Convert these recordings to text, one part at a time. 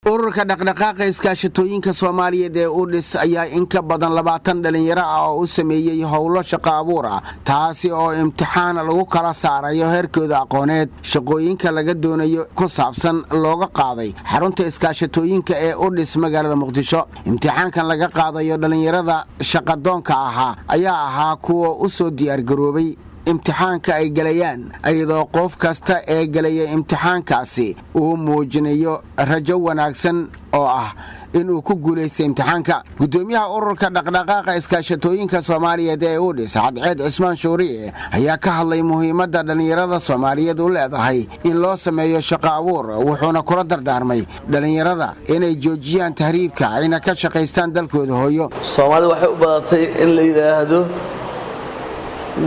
ururka dhaqdhaqaaqa iskaashatooyinka Soomaaliyeed ee UDIS ayaa in ka badan 20 dhalinyaro ah oo u sameeyay howlo shaqo abuur ah taasi oo imtixaan lagu kala saarayo heerkooda aqooneed shaqooyinka laga doonayo ku saabsan looga qaaday xarunta iskaashatooyinka ee UDIS magaalada Muqdisho imtixaankan laga qaadayo dhalinyarada shaqadoonka ayaa ahaa kuwa u soo diyaar garoobay imtixaanka ay galayaan ayadoo qof kasta ee galaya imtixaankaasi uu muujinayo rajo wanaagsan oo ah inuu ku guuleysto imtixaanka gudoomiyaha ururka dhaqdhaqaaqa iskaashatooyinka Soomaaliyeed ee UDIS Cadceed Cismaan Shuuriye ayaa ka hadlay muhiimadda dhalinyarada Soomaaliyeed u leedahay in loo sameeyo shaqo abuur wuxuuna kula dardaarmay dhalinyarada inay joojiyaan tahriibka ayna ka shaqeystaan dalkooda hooyo Soomaalidu waxay u badatay in la yiraahdo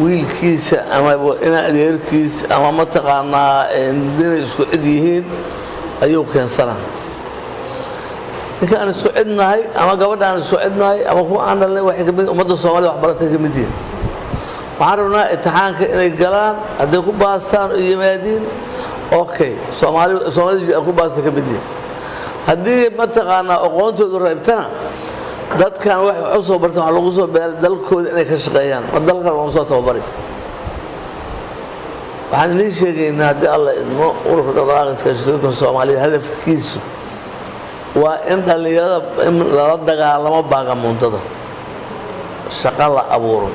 wiilkiisa ama ina adeerkiisa ama mataqaanaa inay isku cid yihiin ayuu keensanaa ninkaan isku cidnahay ama gabadhaan isku cidnahay ama kuwa aan dhalnay waxay ka mid ummadda Soomaaliya wax baratay ka mid yihiin waxaan rabnaa imtixaanka inay galaan hadday ku baasaan oo yimaadiin okay Soomaaliya ku baasay ka mid yihiin haddii mataqaanaa aqoontoodu reebtana dadkan wax u soo bartaan waxa lagu soo beeray dalkooda inay ka shaqeeyaan ma dalka lagu soo tababari waxaan idin sheegaynaa haddii alla idmo ururka dhaqdhaqaaqa iskaashatooyinka Soomaaliyeed hadafkiisu waa in dhalinyarada lala dagaalamo baagamuundada shaqo la abuuro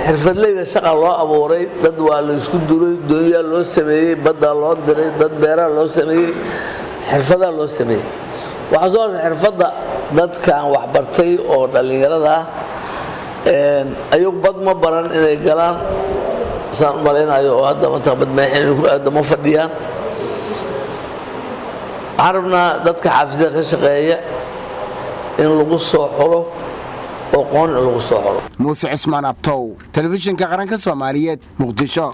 xirfadleyda shaqa loo abuuray dad waa la isku duray doonyaa loo sameeyey badda loo diray dad beeraha loo sameeyey xirfadaha loo sameeyey waxaa soo arkaa xirfadda dadkan wax bartay oo dhalinyarada ah ayuu bad ma baran inay galaan saan u malaynayo oo hadda mataqbad maaxin ku aadamo fadhiyaan waxaan rabnaa dadka xaafisada ka shaqeeya in lagu soo xulo oo qoon lagu soo xulo Muuse Cismaan Abtow telefishinka qaranka Soomaaliyeed Muqdisho